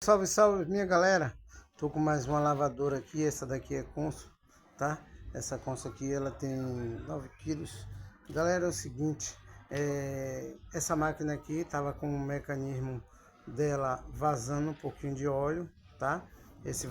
Salve, salve, minha galera. Tô com mais uma lavadora aqui. Essa daqui é Consul, tá? Essa Consul aqui, ela tem 9 quilos. Galera, é o seguinte, essa máquina aqui tava com o mecanismo dela vazando um pouquinho de óleo, tá? Esse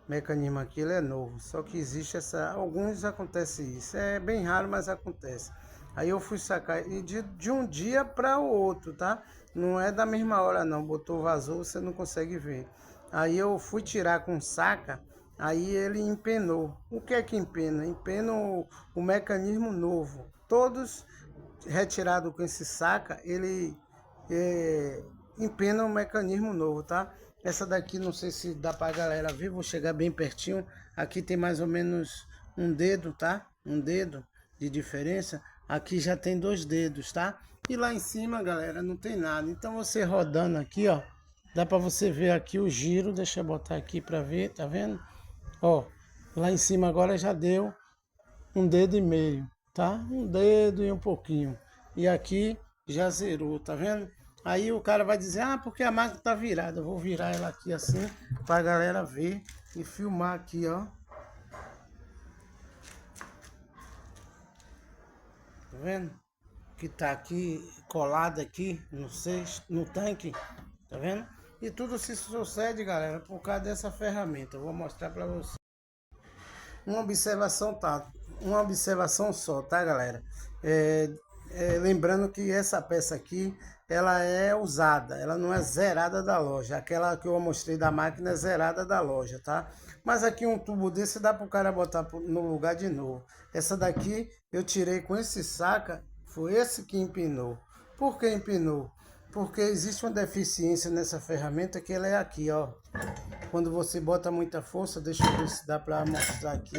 mecanismo aqui, ele é novo, só que existe alguns acontece isso, é bem raro, mas acontece. Aí eu fui sacar e de um dia para o outro, tá? Não é da mesma hora não, botou, vazou, você não consegue ver. Aí eu fui tirar com saca, aí ele empenou. O que é que empena? Empena o mecanismo novo. Todos retirados com esse saca, ele empena o mecanismo novo, tá? Essa daqui não sei se dá pra galera ver, vou chegar bem pertinho. Aqui tem mais ou menos um dedo, tá? Um dedo de diferença. Aqui já tem 2 dedos, tá? E lá em cima, galera, não tem nada. Então você rodando aqui, ó, dá pra você ver aqui o giro. Deixa eu botar aqui pra ver, tá vendo? Ó, lá em cima agora já deu um dedo e meio, tá? Um dedo e um pouquinho. E aqui já zerou, tá vendo? Aí o cara vai dizer, ah, porque a máquina tá virada. Eu vou virar ela aqui assim, pra galera ver e filmar aqui, ó. Tá vendo? Que tá aqui, colado aqui, no tanque, tá vendo? E tudo se sucede, galera, por causa dessa ferramenta. Eu vou mostrar pra vocês. Uma observação, tá? Uma observação só, tá, galera? Lembrando que essa peça aqui, ela é usada, ela não é zerada da loja. Aquela que eu mostrei da máquina é zerada da loja, tá? Mas aqui um tubo desse dá para o cara botar no lugar de novo. Essa daqui eu tirei com esse saca, foi esse que empinou. Por que empinou? Porque existe uma deficiência nessa ferramenta que ela é aqui, ó. Quando você bota muita força, deixa eu ver se dá para mostrar aqui.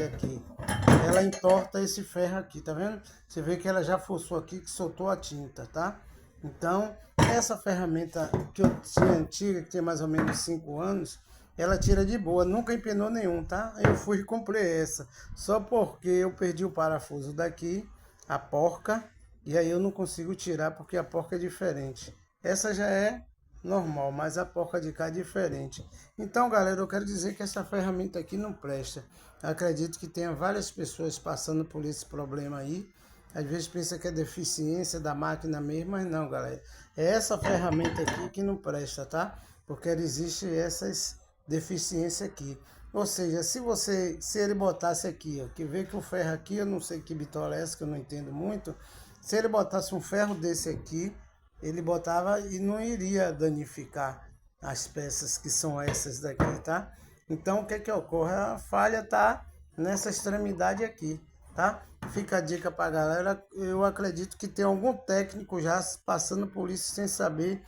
Ela entorta esse ferro aqui, tá vendo? Você vê que ela já forçou aqui, que soltou a tinta, tá? Então, essa ferramenta que eu tinha antiga, que tem mais ou menos 5 anos, ela tira de boa, nunca empenou nenhum, tá? Aí eu fui e comprei essa, só porque eu perdi o parafuso daqui, a porca, e aí eu não consigo tirar porque a porca é diferente. Essa já é normal, mas a porca de cá é diferente. Então, galera, eu quero dizer que essa ferramenta aqui não presta. Acredito que tenha várias pessoas passando por esse problema aí. Às vezes pensa que é deficiência da máquina mesmo, mas não, galera. É essa ferramenta aqui que não presta, tá? Porque existe essas deficiências aqui. Ou seja, se ele botasse aqui, ó, que vê que o ferro aqui, eu não sei que bitola é essa, que eu não entendo muito. Se ele botasse um ferro desse aqui, ele botava e não iria danificar as peças que são essas daqui, tá? Então o que que ocorre? A falha tá nessa extremidade aqui, tá? Fica a dica pra galera. Eu acredito que tem algum técnico já passando por isso sem saber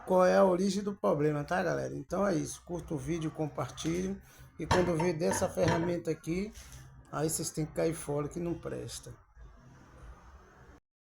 qual é a origem do problema, tá, galera? Então é isso. Curta o vídeo, compartilhe. E quando ver dessa ferramenta aqui, aí vocês têm que cair fora que não presta.